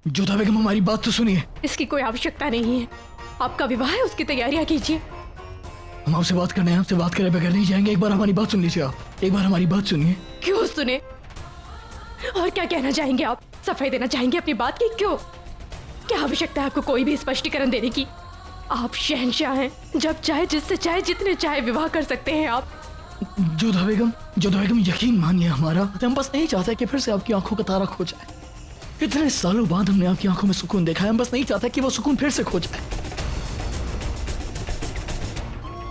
जोधा बेगम, हमारी बात तो सुनिए। इसकी कोई आवश्यकता नहीं है। आपका विवाह है, उसकी तैयारियां कीजिए। हम आपसे बात करने हैं, आपसे बात करे बगैर नहीं जाएंगे। एक बार हमारी बात सुन लीजिए। आप एक बार हमारी बात सुनिए। क्यों सुने? और क्या कहना चाहेंगे आप? सफाई देना चाहेंगे अपनी बात की? क्यों? क्या आवश्यकता है आपको कोई भी स्पष्टीकरण देने की? आप शहंशाह हैं, जब चाहे, जिससे चाहे, जितने चाहे विवाह कर सकते हैं आप। जोधा बेगम, यकीन मानिए हमारा। हम बस नहीं चाहते कि फिर से आपकी आंखों का तारा खो जाए। इतने सालों बाद हमने आपकी आंखों में सुकून देखा है। हम बस नहीं चाहते कि वो सुकून फिर से खो जाए।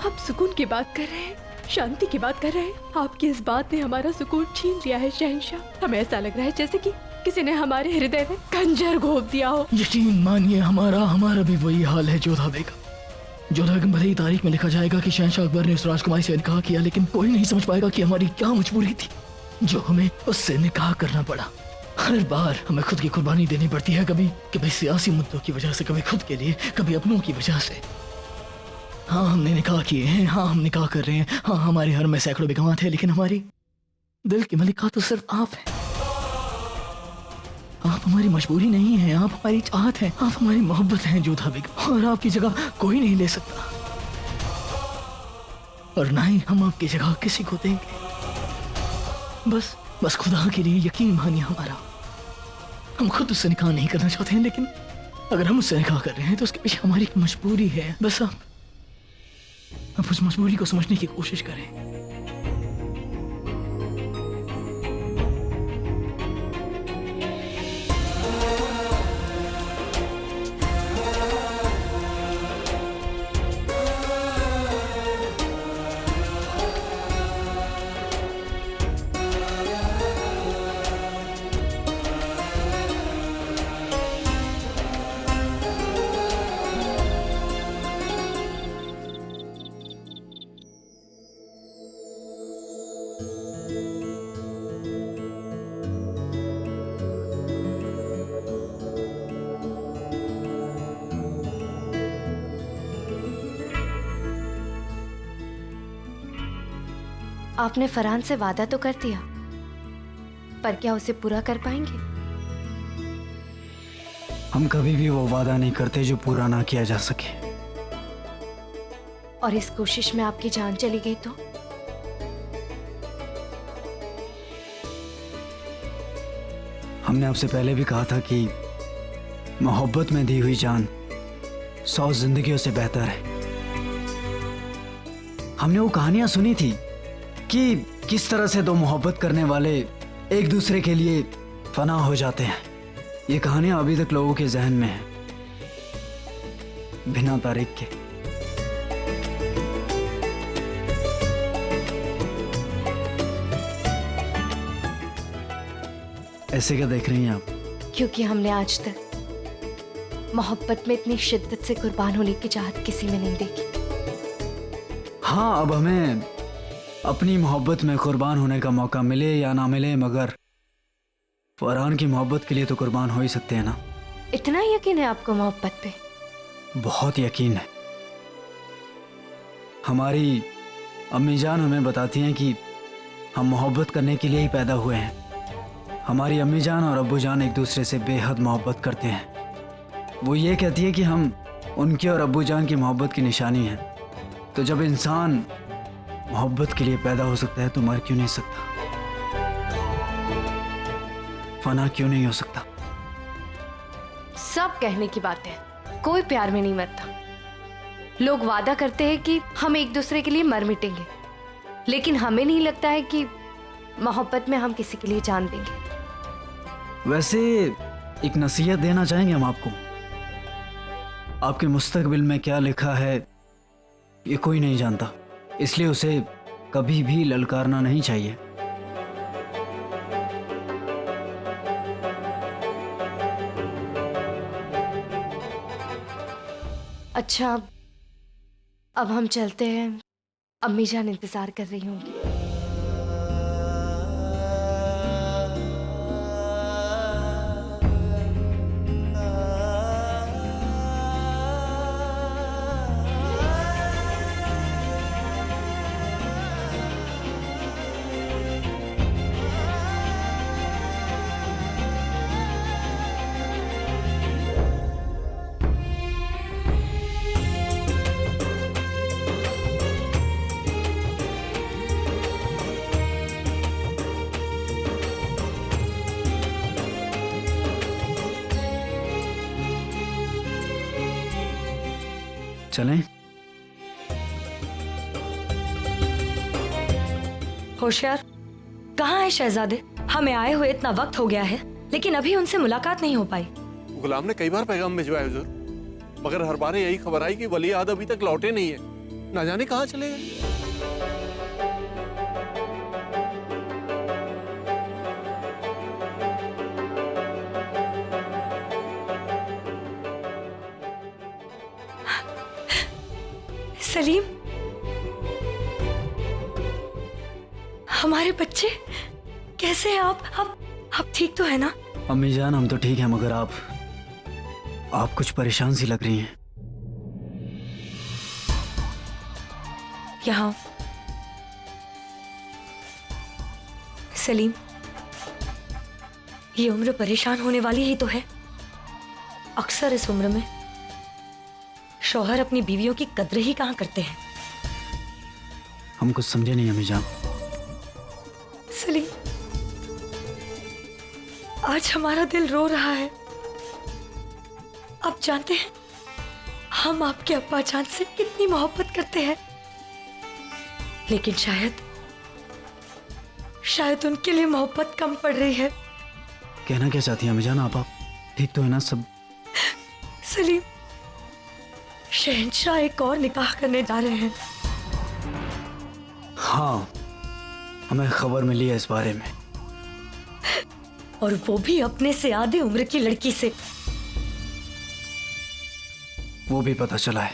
आप सुकून की बात कर रहे हैं, शांति की बात कर रहे हैं। आपकी इस बात ने हमारा सुकून छीन लिया है शहंशाह। हमें ऐसा लग रहा है जैसे कि किसी ने हमारे हृदय में खंजर घोंप दिया हो। यकीन मानिए हमारा भी वही हाल है जोधा बेगम। भले ही तारीख में लिखा जाएगा कि शहंशाह अकबर ने उस राजकुमारी से निकाह किया, लेकिन कोई नहीं समझ पाएगा कि हमारी क्या मजबूरी थी जो हमें उससे निकाह करना पड़ा। हर बार हमें खुद की कुर्बानी देनी पड़ती है, कभी सियासी मुद्दों की वजह से, कभी खुद के लिए, कभी अपनों की वजह से। हाँ, हमने निकाह किए हैं, हाँ हम निकाह कर रहे हैं, हाँ हमारे हर में सैकड़ों बेगमात है, लेकिन हमारी दिल की मलिका तो सिर्फ आप है। आप हमारी मजबूरी नहीं है, आप हमारी चाहत हैं, आप हमारी मोहब्बत हैं जोधा बेगम, और आपकी जगह कोई नहीं ले सकता, और ना ही हम आपकी जगह किसी को देंगे। बस खुदा के लिए यकीन मानिए हमारा। हम खुद उससे निकाह नहीं करना चाहते हैं, लेकिन अगर हम उससे निकाह कर रहे हैं तो उसके पीछे हमारी एक मजबूरी है। बस आप उस मजबूरी को समझने की कोशिश करें। आपने फरहान से वादा तो कर दिया, पर क्या उसे पूरा कर पाएंगे? हम कभी भी वो वादा नहीं करते जो पूरा ना किया जा सके। और इस कोशिश में आपकी जान चली गई तो? हमने आपसे पहले भी कहा था कि मोहब्बत में दी हुई जान 100 जिंदगियों से बेहतर है। हमने वो कहानियां सुनी थी कि किस तरह से दो मोहब्बत करने वाले एक दूसरे के लिए फना हो जाते हैं। ये कहानियां अभी तक लोगों के जहन में हैं, बिना तारीख के। ऐसे क्या देख रही हैं आप? क्योंकि हमने आज तक मोहब्बत में इतनी शिद्दत से कुर्बान होने की चाहत किसी में नहीं देखी। हाँ, अब हमें अपनी मोहब्बत में कुर्बान होने का मौका मिले या ना मिले, मगर फरहान की मोहब्बत के लिए तो कुर्बान हो ही सकते हैं ना। इतना यकीन है आपको मोहब्बत पे? बहुत यकीन है। हमारी अम्मी जान हमें बताती हैं कि हम मोहब्बत करने के लिए ही पैदा हुए हैं। हमारी अम्मी जान और अब्बू जान एक दूसरे से बेहद मोहब्बत करते हैं। वो ये कहती है कि हम उनके और अब्बू जान की मोहब्बत की निशानी हैं। तो जब इंसान मोहब्बत के लिए पैदा हो सकता है तो मर क्यों नहीं सकता, फना क्यों नहीं हो सकता? सब कहने की बात है, कोई प्यार में नहीं मरता। लोग वादा करते हैं कि हम एक दूसरे के लिए मर मिटेंगे, लेकिन हमें नहीं लगता है कि मोहब्बत में हम किसी के लिए जान देंगे। वैसे एक नसीहत देना चाहेंगे हम आपको। आपके मुस्तकबिल में क्या लिखा है ये कोई नहीं जानता, इसलिए उसे कभी भी ललकारना नहीं चाहिए। अच्छा, अब हम चलते हैं, अम्मी जान इंतजार कर रही होंगी। चलें? होशियार, कहाँ है शहजादे? हमें आए हुए इतना वक्त हो गया है, लेकिन अभी उनसे मुलाकात नहीं हो पाई। गुलाम ने कई बार पैगाम भिजवाया हुजूर, मगर हर बार यही खबर आई कि वली अहद अभी तक लौटे नहीं है, ना जाने कहाँ चले गए। सलीम, हमारे बच्चे कैसे हैं आप ठीक तो है ना? अम्मी जान हम तो ठीक हैं, मगर आप कुछ परेशान सी लग रही हैं। यहाँ सलीम, ये उम्र परेशान होने वाली ही तो है। अक्सर इस उम्र में शौहर अपनी बीवियों की कद्र ही कहाँ करते हैं। हम कुछ समझे नहीं अम्मी जान। सलीम, आज हमारा दिल रो रहा है। आप जानते हैं हम आपके अब्बा जान से कितनी मोहब्बत करते हैं, लेकिन शायद उनके लिए मोहब्बत कम पड़ रही है। कहना क्या चाहती हैं अम्मी जान? आप ठीक तो है ना सब? सलीम, शहंशाह एक और निकाह करने जा रहे हैं। हाँ, हमें खबर मिली है इस बारे में। और वो भी अपने से आधे उम्र की लड़की से। वो भी पता चला है।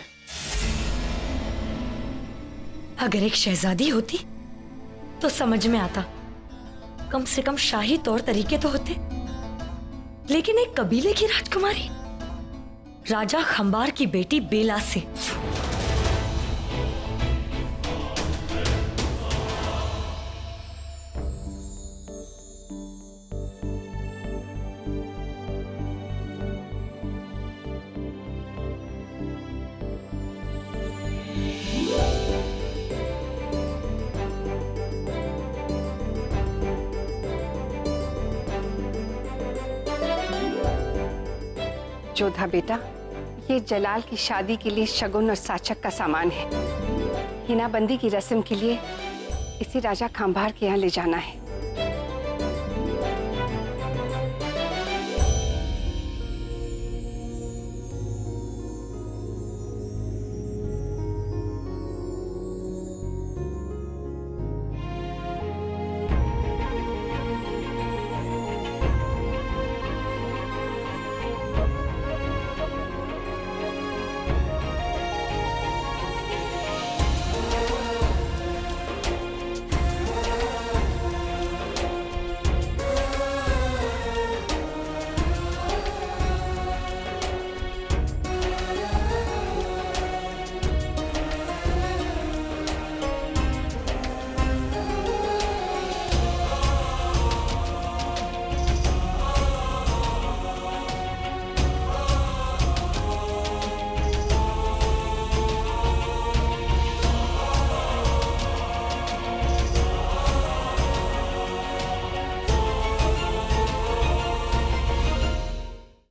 अगर एक शहजादी होती तो समझ में आता, कम से कम शाही तौर तरीके तो होते, लेकिन एक कबीले की राजकुमारी, राजा खंबार की बेटी बेला से। जोधा बेटा, ये जलाल की शादी के लिए शगुन और साचक का सामान है। हिनाबंदी की रस्म के लिए इसे राजा खांभार के यहाँ ले जाना है।